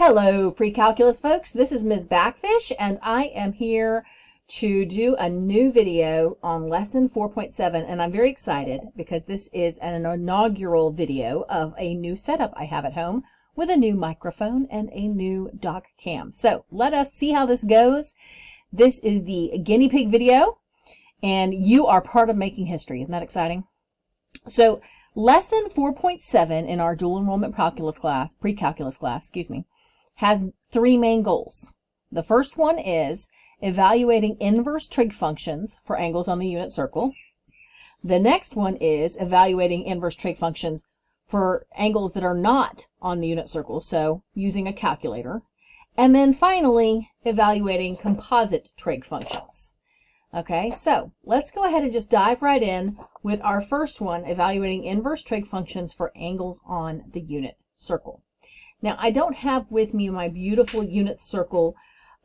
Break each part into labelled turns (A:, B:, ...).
A: Hello, pre-calculus folks. This is Ms. Backfish, and I am here to do a new video on lesson 4.7, and I'm very excited because this is an inaugural video of a new setup I have at home with a new microphone and a new dock cam. So let us see how this goes. This is the guinea pig video, and you are part of making history. Isn't that exciting? So lesson 4.7 in our dual enrollment pre-calculus class, has three main goals. The first one is evaluating inverse trig functions for angles on the unit circle. The next one is evaluating inverse trig functions for angles that are not on the unit circle, so using a calculator. And then finally, evaluating composite trig functions. Okay, so let's go ahead and just dive right in with our first one, evaluating inverse trig functions for angles on the unit circle. Now, I don't have with me my beautiful unit circle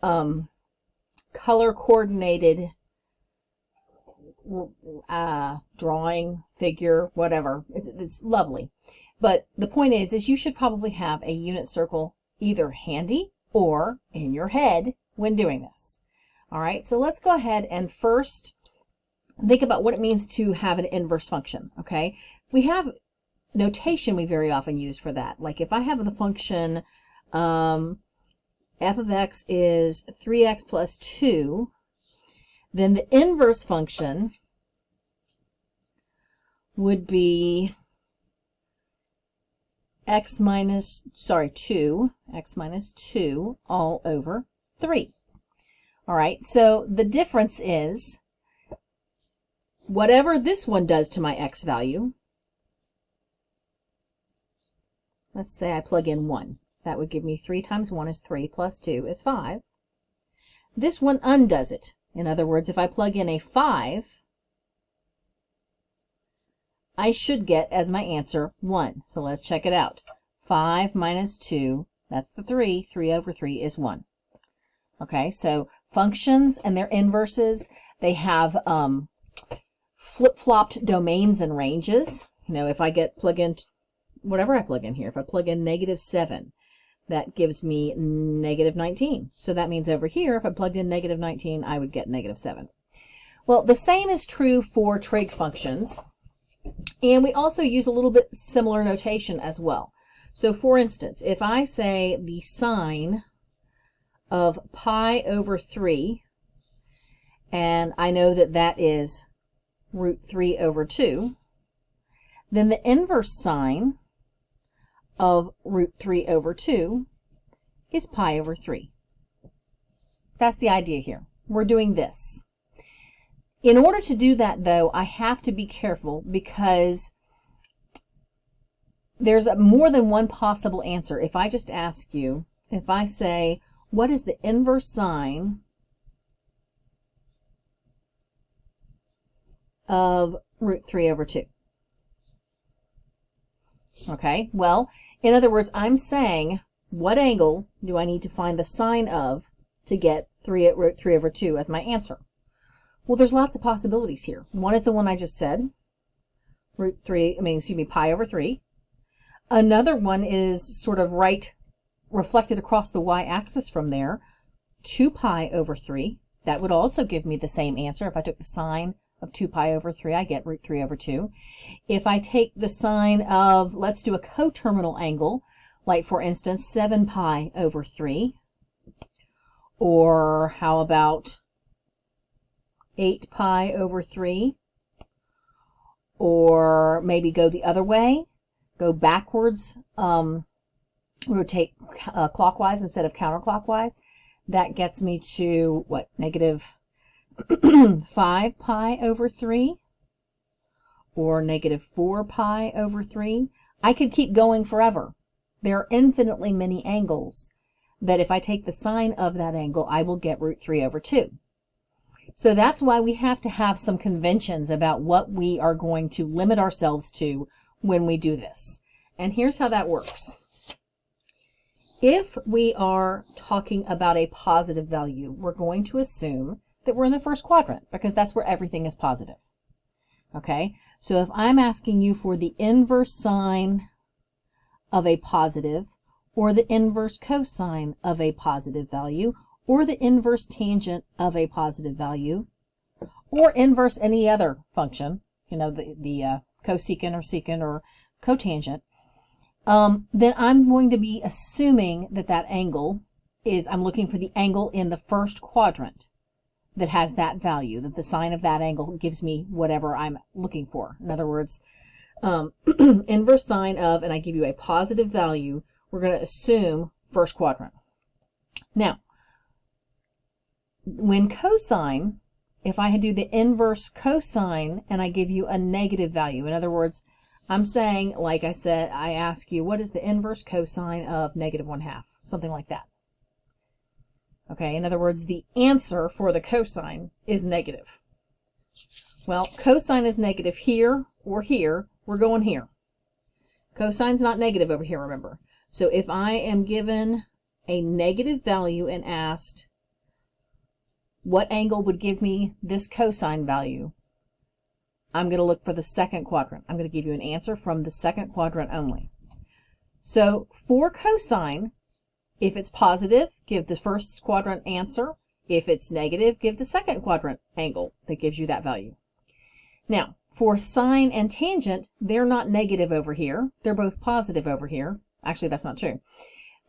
A: color-coordinated drawing, figure, whatever. It's lovely. But the point is you should probably have a unit circle either handy or in your head when doing this. All right, so let's go ahead and first think about what it means to have an inverse function, okay? We have notation we very often use for that. Like if I have the function f of x is 3x plus 2, then the inverse function would be x minus 2 all over 3. All right, so the difference is whatever this one does to my x value. Let's say I plug in 1. That would give me 3 times 1 is 3 plus 2 is 5. This one undoes it. In other words, if I plug in a 5, I should get as my answer 1. So let's check it out. 5 minus 2, that's the 3. 3 over 3 is 1. Okay, so functions and their inverses, they have flip-flopped domains and ranges. You know, if I plug in whatever I plug in here, if I plug in -7, that gives me -19. So that means over here, if I plugged in -19, I would get -7. Well, the same is true for trig functions, and we also use a little bit similar notation as well. So for instance, if I say the sine of pi over 3, and I know that that is root 3 over 2, then the inverse sine of root 3 over 2 is pi over 3. That's the idea here. We're doing this. In order to do that, though, I have to be careful because there's more than one possible answer. If I just ask you, if I say, what is the inverse sine of root 3 over 2? Okay, well, in other words, I'm saying, what angle do I need to find the sine of to get root 3 over 2 as my answer? Well, there's lots of possibilities here. One is the one I just said, pi over 3. Another one is sort of reflected across the y-axis from there, 2 pi over 3. That would also give me the same answer. If I took the sine of 2 pi over 3, I get root 3 over 2. If I take the sine of, let's do a coterminal angle, like for instance 7 pi over 3, or how about 8 pi over 3, or maybe go the other way, go backwards, rotate clockwise instead of counterclockwise. That gets me to, what, negative 5 pi over 3 or negative 4 pi over 3. I could keep going forever. There are infinitely many angles that if I take the sine of that angle, I will get root 3 over 2. So that's why we have to have some conventions about what we are going to limit ourselves to when we do this. And here's how that works. If we are talking about a positive value, we're going to assume that we're in the first quadrant because that's where everything is positive. Okay, so if I'm asking you for the inverse sine of a positive or the inverse cosine of a positive value, or the inverse tangent of a positive value, or inverse any other function, you know, the cosecant or secant or cotangent, then I'm going to be assuming that that angle is, I'm looking for the angle in the first quadrant that has that value, that the sine of that angle gives me whatever I'm looking for. In other words, inverse sine of, and I give you a positive value, we're going to assume first quadrant. Now, when cosine, if I do the inverse cosine and I give you a negative value, in other words, I'm saying, like I said, I ask you, what is the inverse cosine of negative 1/2? Something like that. Okay, in other words, the answer for the cosine is negative. Well, cosine is negative here or here. We're going here. Cosine's not negative over here, remember. So if I am given a negative value and asked what angle would give me this cosine value, I'm going to look for the second quadrant. I'm going to give you an answer from the second quadrant only. So for cosine, if it's positive, give the first quadrant answer. If it's negative, give the second quadrant angle that gives you that value. Now, for sine and tangent, they're not negative over here. They're both positive over here. Actually, that's not true.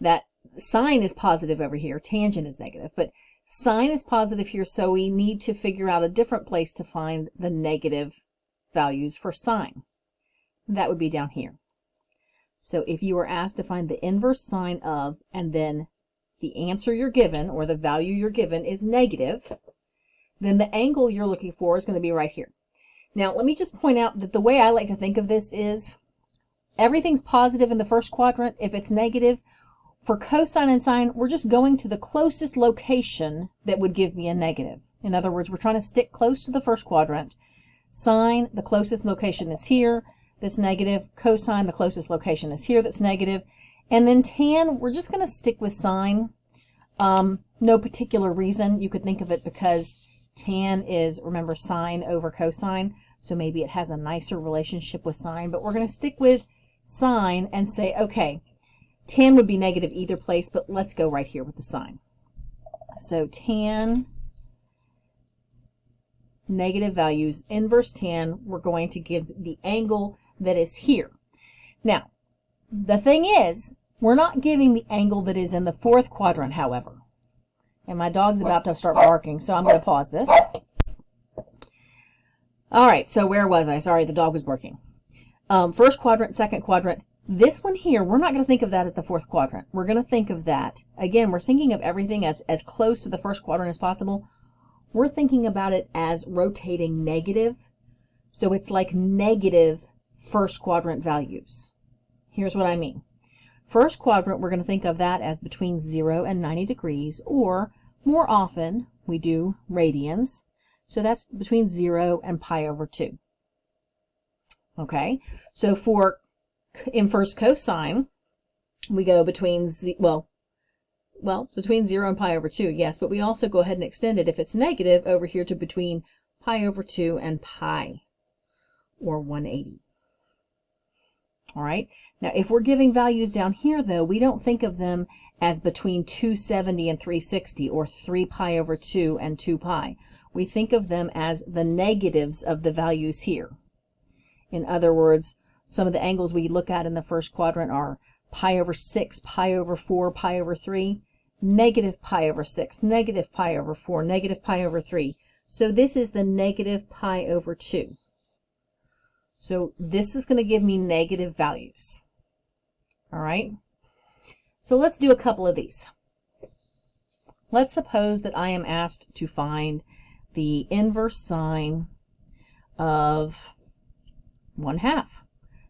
A: That sine is positive over here, tangent is negative. But sine is positive here, so we need to figure out a different place to find the negative values for sine. That would be down here. So if you were asked to find the inverse sine of, and then the answer you're given, or the value you're given, is negative, then the angle you're looking for is going to be right here. Now, let me just point out that the way I like to think of this is everything's positive in the first quadrant. If it's negative, for cosine and sine, we're just going to the closest location that would give me a negative. In other words, we're trying to stick close to the first quadrant. Sine, the closest location is here. That's negative. Cosine, the closest location is here. That's negative. And then tan, we're just going to stick with sine. No particular reason. You could think of it because tan is, remember, sine over cosine. So maybe it has a nicer relationship with sine. But we're going to stick with sine and say, okay, tan would be negative either place, but let's go right here with the sine. So tan, negative values, inverse tan, we're going to give the angle that is here. Now, the thing is, we're not giving the angle that is in the fourth quadrant, however. And my dog's about to start barking, so I'm going to pause this. All right, so where was I? Sorry, the dog was barking. First quadrant, second quadrant. This one here, we're not going to think of that as the fourth quadrant. We're going to think of that, again, we're thinking of everything as close to the first quadrant as possible. We're thinking about it as rotating negative. So it's like negative first quadrant values. Here's what I mean. First quadrant, we're going to think of that as between 0 and 90 degrees, or more often, we do radians. So that's between 0 and pi over 2. Okay, so for inverse cosine, we go between, between 0 and pi over 2, yes, but we also go ahead and extend it, if it's negative, over here to between pi over 2 and pi, or 180. All right, now if we're giving values down here, though, we don't think of them as between 270 and 360, or 3 pi over 2 and 2 pi. We think of them as the negatives of the values here. In other words, some of the angles we look at in the first quadrant are pi over 6, pi over 4, pi over 3, negative pi over 6, negative pi over 4, negative pi over 3. So this is the negative pi over 2. So this is going to give me negative values. All right? So let's do a couple of these. Let's suppose that I am asked to find the inverse sine of 1/2.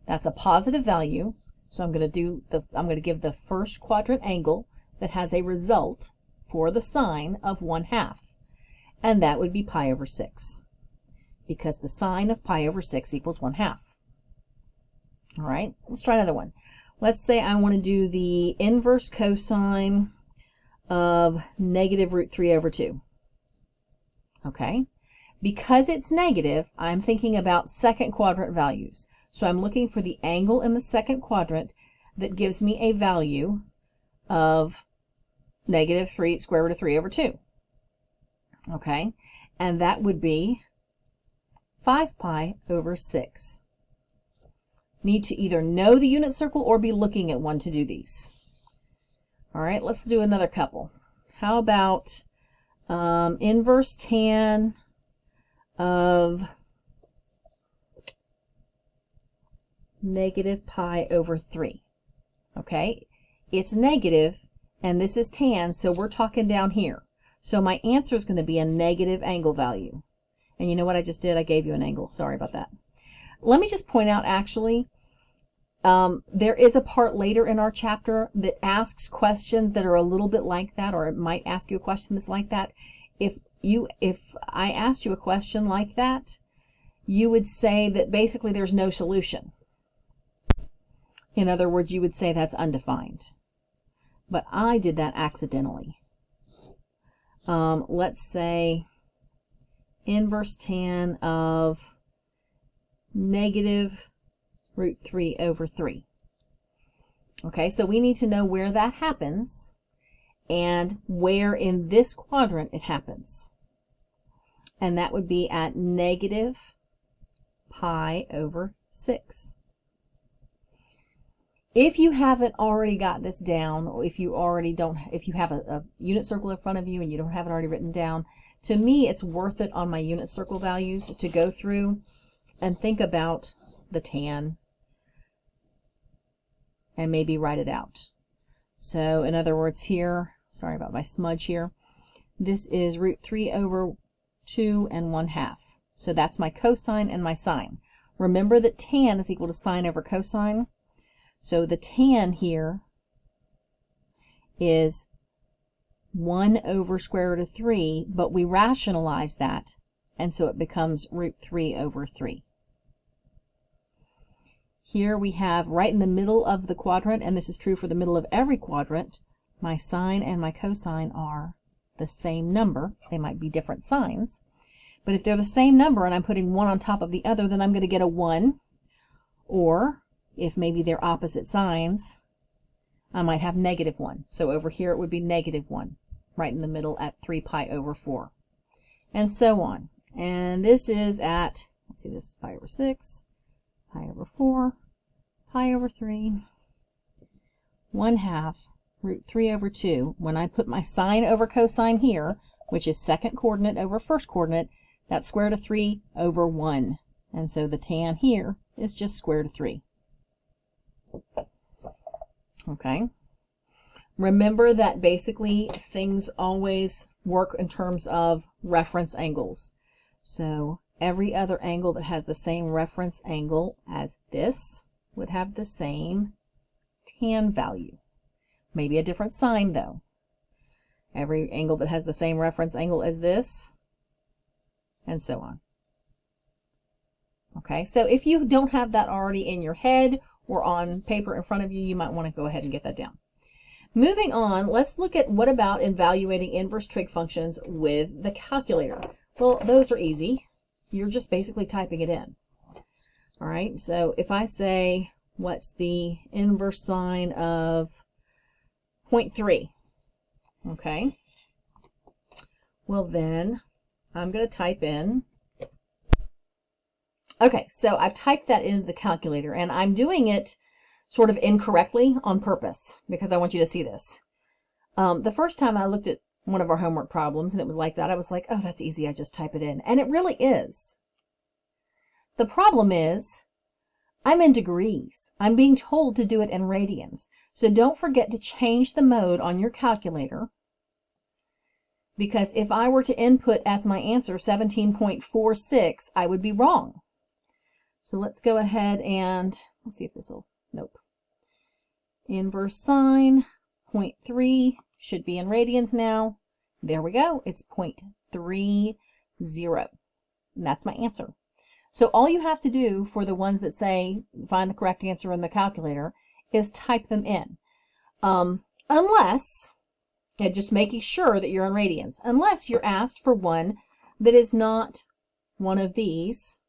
A: That's a positive value. So I'm going to give the first quadrant angle that has a result for the sine of 1/2. And that would be pi over 6. Because the sine of pi over 6 equals 1/2. All right, let's try another one. Let's say I want to do the inverse cosine of negative root 3 over 2. Okay, because it's negative, I'm thinking about second quadrant values. So I'm looking for the angle in the second quadrant that gives me a value of negative 3, square root of 3 over 2. Okay, and that would be 5 pi over 6. Need to either know the unit circle or be looking at one to do these. All right, let's do another couple. How about inverse tan of negative pi over 3. Okay, it's negative, and this is tan, so we're talking down here. So my answer is going to be a negative angle value. And you know what I just did? I gave you an angle. Sorry about that. Let me just point out, actually, there is a part later in our chapter that asks questions that are a little bit like that, or it might ask you a question that's like that. If I asked you a question like that, you would say that basically there's no solution. In other words, you would say that's undefined. But I did that accidentally. Let's say inverse tan of negative root 3 over 3. Okay, so we need to know where that happens and where in this quadrant it happens. And that would be at negative pi over 6. If you haven't already got this down, or if you have a unit circle in front of you and you don't have it already written down, to me it's worth it on my unit circle values to go through and think about the tan and maybe write it out. So in other words here, sorry about my smudge here, this is root 3 over 2 and 1/2. So that's my cosine and my sine. Remember that tan is equal to sine over cosine. So the tan here is 1 over square root of 3, but we rationalize that, and so it becomes root 3 over 3. Here we have right in the middle of the quadrant, and this is true for the middle of every quadrant, my sine and my cosine are the same number. They might be different signs, but if they're the same number and I'm putting one on top of the other, then I'm going to get a 1, or if maybe they're opposite signs, I might have negative 1. So over here it would be negative 1, right in the middle at 3 pi over 4. And so on. And this is at, let's see, this is pi over 6, pi over 4, pi over 3, 1/2, root 3 over 2. When I put my sine over cosine here, which is second coordinate over first coordinate, that's square root of 3 over 1. And so the tan here is just square root of 3. Okay. Remember that basically things always work in terms of reference angles. So every other angle that has the same reference angle as this would have the same tan value. Maybe a different sign though. Every angle that has the same reference angle as this, and so on. Okay, so if you don't have that already in your head or on paper in front of you, you might want to go ahead and get that down. Moving on, let's look at what about evaluating inverse trig functions with the calculator. Well, those are easy. You're just basically typing it in. All right, so if I say, what's the inverse sine of 0.3? Okay, well then I'm going to type in. Okay, so I've typed that into the calculator, and I'm doing it sort of incorrectly on purpose because I want you to see this. The first time I looked at one of our homework problems and it was like that, I was like, oh, that's easy, I just type it in. And it really is. The problem is, I'm in degrees. I'm being told to do it in radians. So don't forget to change the mode on your calculator, because if I were to input as my answer 17.46, I would be wrong. So let's go ahead and, let's see if this will, nope. Inverse sine, 0.3, should be in radians now. There we go, it's 0.30. And that's my answer. So all you have to do for the ones that say find the correct answer in the calculator is type them in. Unless, just making sure that you're in radians, unless you're asked for one that is not one of these,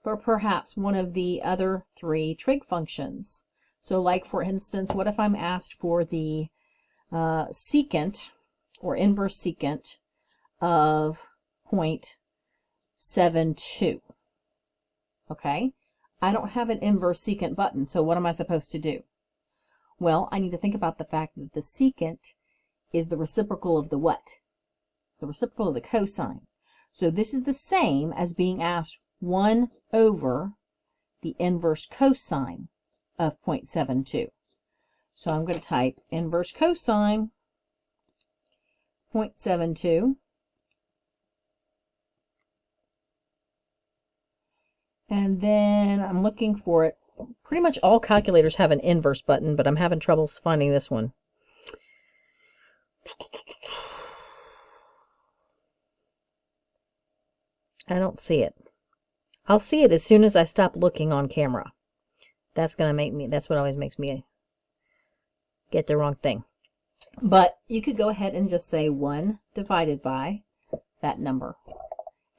A: but perhaps one of the other 3 trig functions. So like for instance, what if I'm asked for the secant or inverse secant of 0.72. Okay? I don't have an inverse secant button, so what am I supposed to do? Well, I need to think about the fact that the secant is the reciprocal of the what? It's the reciprocal of the cosine. So this is the same as being asked 1 over the inverse cosine of 0.72. So I'm going to type inverse cosine 0.72. And then I'm looking for it. Pretty much all calculators have an inverse button, but I'm having trouble finding this one. I don't see it. I'll see it as soon as I stop looking on camera. That's what always makes me get the wrong thing. But you could go ahead and just say 1 divided by that number.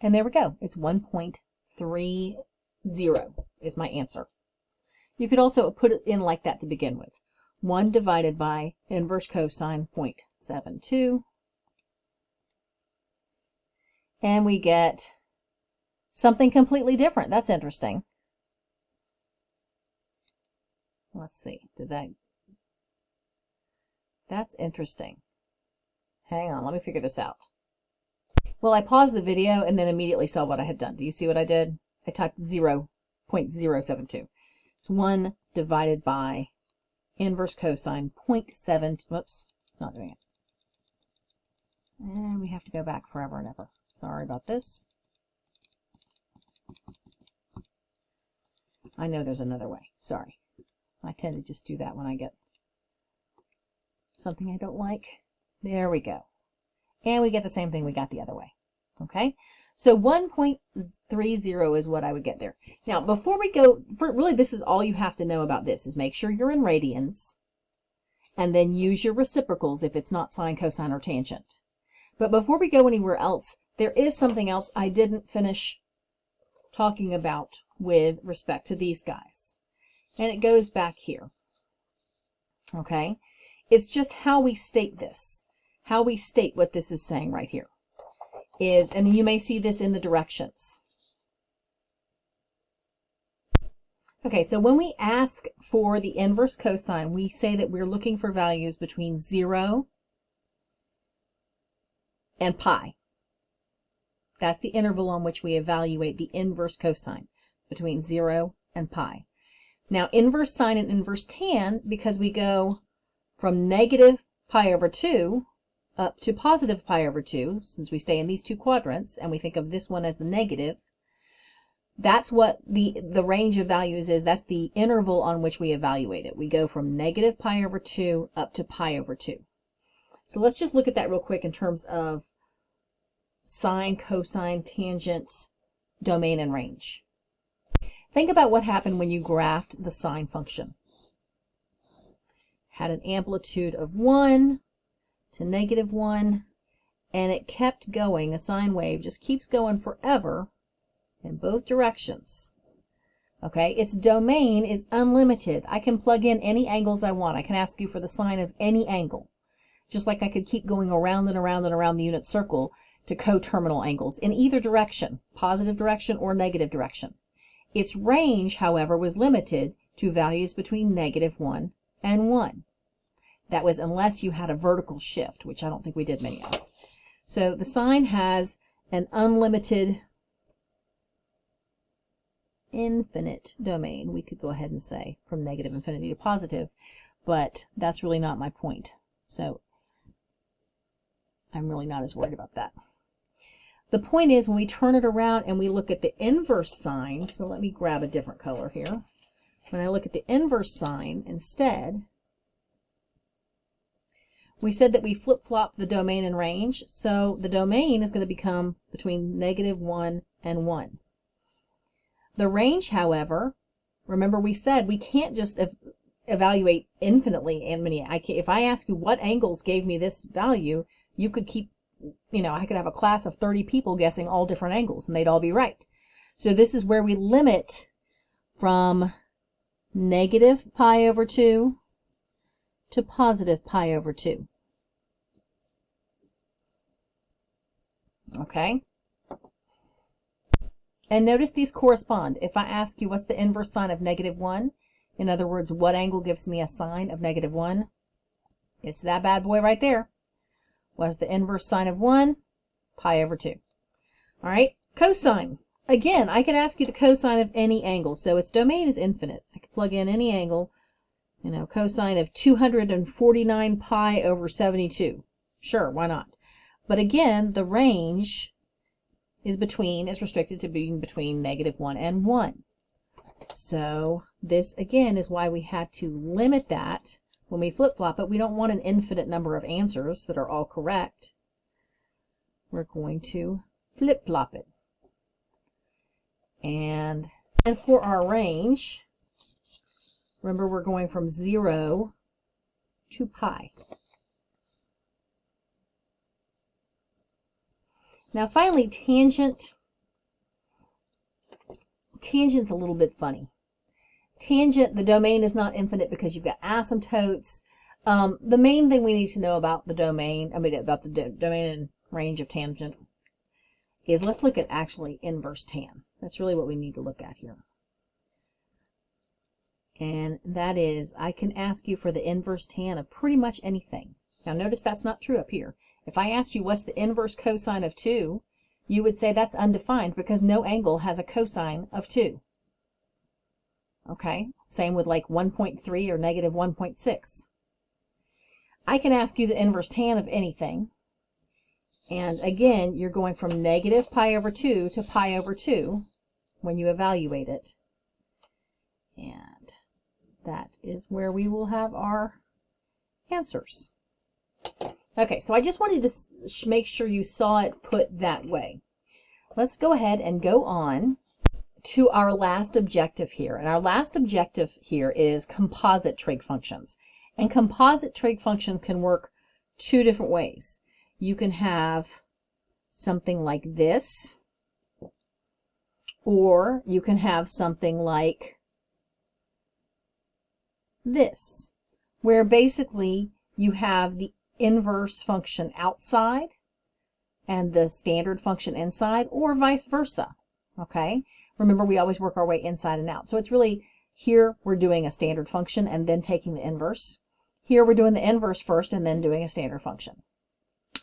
A: And there we go. It's 1.30 is my answer. You could also put it in like that to begin with. 1 divided by inverse cosine 0.72. And we get something completely different. That's interesting. Let's see. That's interesting. Hang on, let me figure this out. Well, I paused the video and then immediately saw what I had done. Do you see what I did? I typed 0.072. It's 1 divided by inverse cosine 0.7. Whoops, it's not doing it. And we have to go back forever and ever. Sorry about this. I know there's another way. Sorry. I tend to just do that when I get something I don't like. There we go. And we get the same thing we got the other way. Okay? So 1.30 is what I would get there. Now, before we go, really this is all you have to know about this, is make sure you're in radians, and then use your reciprocals if it's not sine, cosine, or tangent. But before we go anywhere else, there is something else I didn't finish talking about with respect to these guys. And it goes back here. Okay? It's just how we state this. How we state what this is saying right here. And you may see this in the directions. Okay, so when we ask for the inverse cosine, we say that we're looking for values between 0 and pi. That's the interval on which we evaluate the inverse cosine, between 0 and pi. Now, inverse sine and inverse tan, because we go from negative pi over 2 up to positive pi over 2, since we stay in these two quadrants, and we think of this one as the negative, that's what the range of values is. That's the interval on which we evaluate it. We go from negative pi over 2 up to pi over 2. So let's just look at that real quick in terms of sine, cosine, tangent, domain, and range. Think about what happened when you graphed the sine function. Had an amplitude of 1 to negative 1, and it kept going. A sine wave just keeps going forever in both directions. Okay, its domain is unlimited. I can plug in any angles I want. I can ask you for the sine of any angle, just like I could keep going around and around and around the unit circle to coterminal angles in either direction, positive direction or negative direction. Its range, however, was limited to values between negative 1 and 1. That was unless you had a vertical shift, which I don't think we did many of. So the sine has an unlimited, infinite domain. We could go ahead and say from negative infinity to positive, but that's really not my point. So I'm really not as worried about that. The point is, when we turn it around and we look at the inverse sine, so let me grab a different color here. When I look at the inverse sine instead, we said that we flip-flop the domain and range, so the domain is going to become between negative 1 and 1. The range, however, remember we said we can't just evaluate infinitely and many. If I ask you what angles gave me this value, you could keep, I could have a class of 30 people guessing all different angles, and they'd all be right. So this is where we limit from negative pi over 2 to positive pi over 2. Okay? And notice these correspond. If I ask you what's the inverse sine of -1, in other words, what angle gives me a sine of -1, it's that bad boy right there. What's the inverse sine of 1? Pi over 2. All right, cosine. Again, I could ask you the cosine of any angle, so its domain is infinite. I could plug in any angle, you know, cosine of 249 pi over 72. Sure, why not? But again, the range is restricted to being between -1 and 1. So this again is why we had to limit that when we flip-flop it. We don't want an infinite number of answers that are all correct. We're going to flip-flop it. And for our range, remember we're going from 0 to pi. Now finally, tangent. Tangent's a little bit funny. Tangent, the domain is not infinite because you've got asymptotes. The main thing we need to know about the domain, about the domain and range of tangent, is let's look at actually inverse tan. That's really what we need to look at here. And that is, I can ask you for the inverse tan of pretty much anything. Now notice that's not true up here. If I asked you what's the inverse cosine of 2, you would say that's undefined because no angle has a cosine of 2. Okay, same with like 1.3 or -1.6. I can ask you the inverse tan of anything. And again, you're going from -pi over 2 to pi over 2 when you evaluate it. And that is where we will have our answers. Okay, so I just wanted to make sure you saw it put that way. Let's go ahead and go on to our last objective here. And our last objective here is composite trig functions. And composite trig functions can work two different ways. You can have something like this, or you can have something like this, where basically you have the inverse function outside and the standard function inside, or vice versa. Okay? Remember, we always work our way inside and out. So it's really, here we're doing a standard function and then taking the inverse. Here we're doing the inverse first and then doing a standard function.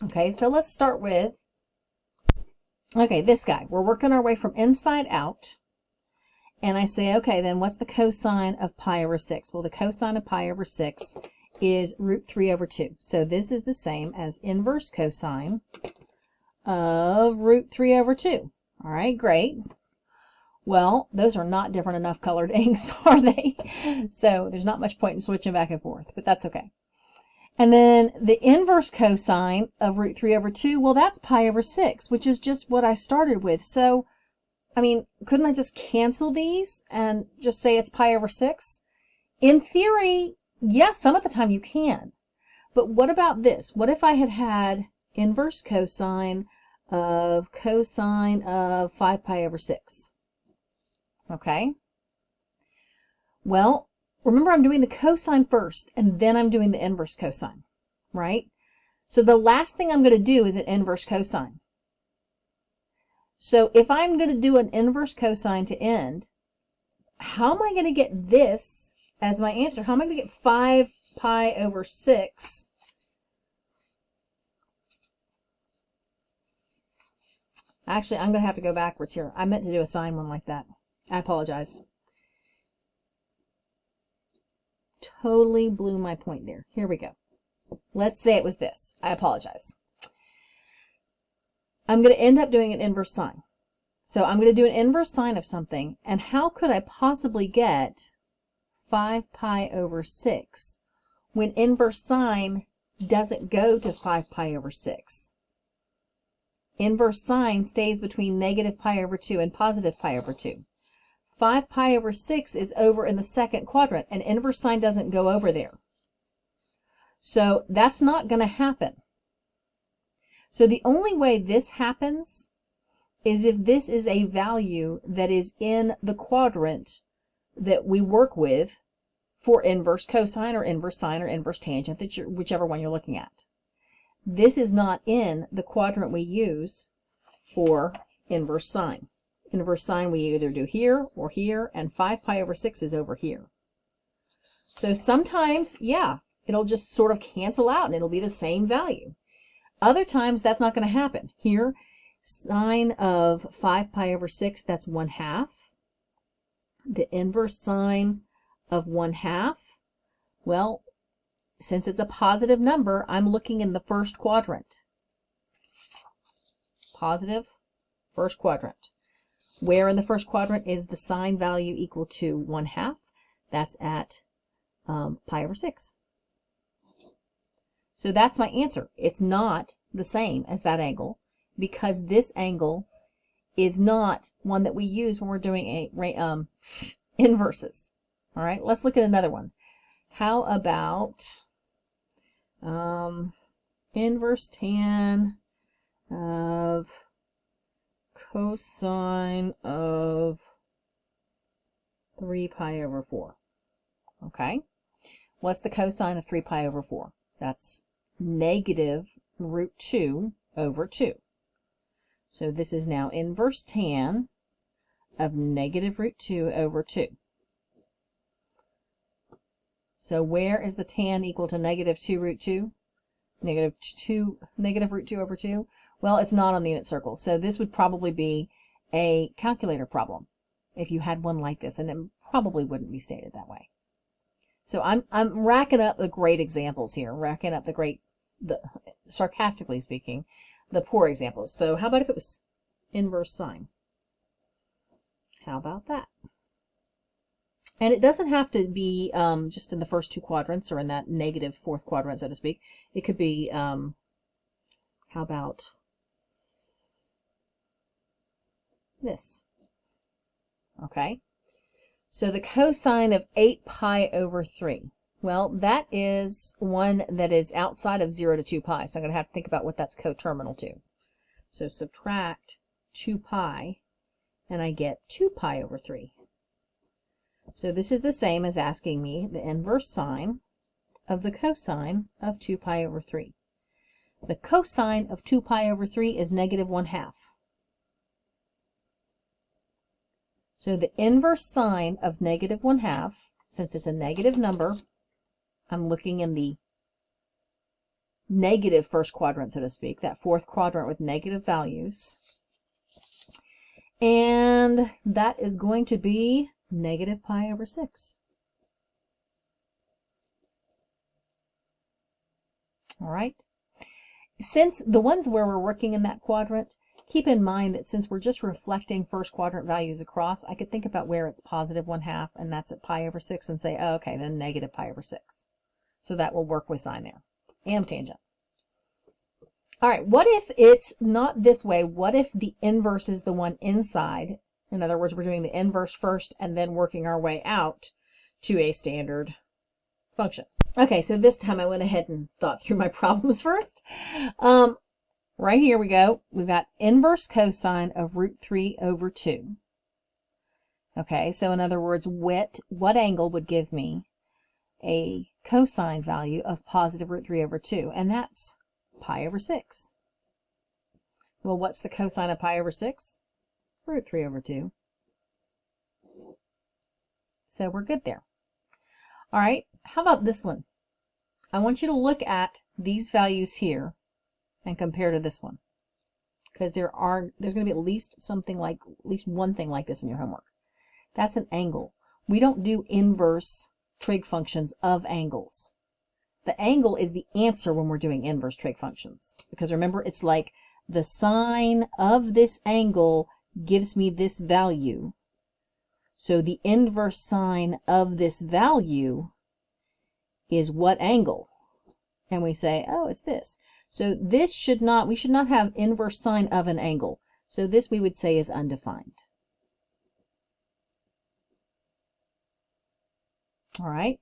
A: Okay, so let's start with, okay, this guy. We're working our way from inside out. And I say, okay, then what's the cosine of pi over 6? Well, the cosine of pi over 6 is √3 over 2. So this is the same as inverse cosine of √3 over 2. All right, great. Well, those are not different enough colored inks, are they? So there's not much point in switching back and forth, but that's okay. And then the inverse cosine of √3 over 2, well, that's pi over 6, which is just what I started with. So, I mean, couldn't I just cancel these and just say it's pi over 6? In theory, yes, some of the time you can. But what about this? What if I had had inverse cosine of 5 pi over 6? Okay. Well, remember I'm doing the cosine first, and then I'm doing the inverse cosine, right? So the last thing I'm going to do is an inverse cosine. So if I'm going to do an inverse cosine to end, how am I going to get this as my answer? How am I going to get 5 pi over 6? Actually, I'm going to have to go backwards here. I meant to do a sine one like that. I apologize. Totally blew my point there. Here we go. Let's say it was this. I apologize. I'm going to end up doing an inverse sine. So I'm going to do an inverse sine of something. And how could I possibly get 5 pi over 6 when inverse sine doesn't go to 5 pi over 6? Inverse sine stays between -pi over 2 and +pi over 2. 5 pi over 6 is over in the second quadrant, and inverse sine doesn't go over there. So that's not going to happen. So the only way this happens is if this is a value that is in the quadrant that we work with for inverse cosine or inverse sine or inverse tangent, whichever one you're looking at. This is not in the quadrant we use for inverse sine. Inverse sine we either do here or here, and 5 pi over 6 is over here. So sometimes, yeah, it'll just sort of cancel out and it'll be the same value. Other times that's not going to happen. Here, sine of 5 pi over 6, that's 1/2. The inverse sine of 1/2, well, since it's a positive number, I'm looking in the first quadrant. Positive first quadrant. Where in the first quadrant is the sine value equal to 1/2? That's at pi over 6. So that's my answer. It's not the same as that angle because this angle is not one that we use when we're doing inverses. All right, let's look at another one. How about inverse tan of cosine of 3 pi over 4? Okay, what's the cosine of 3 pi over 4? That's negative root 2 over 2. So this is now inverse tan of negative root 2 over 2. So where is the tan equal to negative 2 root 2? Negative root 2 over 2? Well, it's not on the unit circle. So this would probably be a calculator problem if you had one like this, and it probably wouldn't be stated that way. So I'm racking up the great examples here, racking up sarcastically speaking, the poor examples. So how about if it was inverse sine? How about that? And it doesn't have to be just in the first two quadrants or in that negative fourth quadrant, so to speak. It could be, how about this? Okay. So the cosine of 8 pi over 3. Well, that is one that is outside of 0 to 2 pi. So I'm going to have to think about what that's coterminal to. So subtract 2 pi, and I get 2 pi over 3. So this is the same as asking me the inverse sine of the cosine of 2 pi over 3. The cosine of 2 pi over 3 is negative 1/2. So the inverse sine of negative 1/2, since it's a negative number, I'm looking in the negative first quadrant, so to speak, that fourth quadrant with negative values. And that is going to be negative pi over 6. All right. Since the ones where we're working in that quadrant, keep in mind that since we're just reflecting first quadrant values across, I could think about where it's positive 1/2, and that's at pi over 6, and say, oh, okay, then negative pi over 6. So that will work with sine there, and tangent. All right, what if it's not this way? What if the inverse is the one inside? In other words, we're doing the inverse first and then working our way out to a standard function. Okay, so this time I went ahead and thought through my problems first. Right here we go. We've got inverse cosine of root 3 over 2. Okay, so in other words, what angle would give me a cosine value of positive root 3 over 2? And that's pi over 6. Well, what's the cosine of pi over 6? Root 3 over 2. So we're good there. All right, how about this one? I want you to look at these values here and compare to this one, because there's going to be at least one thing like this in your homework. That's an angle. We don't do inverse trig functions of angles. The angle is the answer when we're doing inverse trig functions, because remember, it's like the sine of this angle gives me this value. So the inverse sine of this value is what angle? And we say, oh, it's this. So this we should not have inverse sine of an angle. So this we would say is undefined. All right.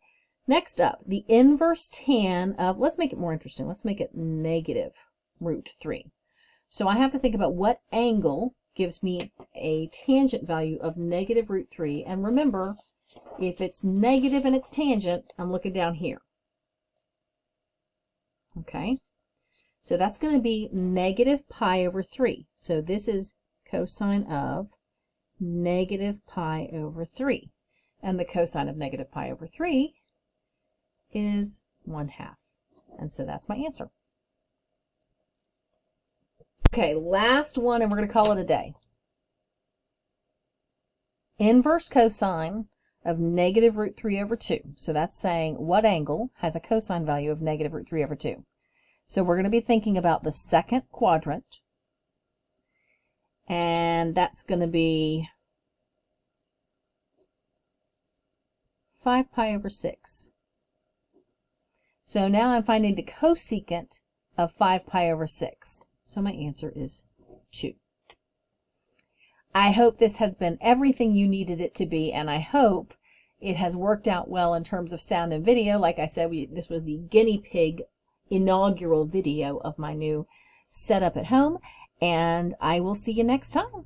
A: Next up, the inverse tan of, let's make it more interesting. Let's make it negative root 3. So I have to think about what angle gives me a tangent value of negative root 3. And remember, if it's negative and it's tangent, I'm looking down here. Okay. So that's going to be negative pi over 3. So this is cosine of negative pi over 3. And the cosine of negative pi over 3 is 1/2. And so that's my answer. Okay, last one, and we're going to call it a day. Inverse cosine of negative root 3 over 2. So that's saying what angle has a cosine value of negative root 3 over 2. So we're going to be thinking about the second quadrant, and that's going to be 5 pi over 6. So now I'm finding the cosecant of 5 pi over 6. So my answer is 2. I hope this has been everything you needed it to be, and I hope it has worked out well in terms of sound and video. Like I said, this was the guinea pig inaugural video of my new setup at home, and I will see you next time.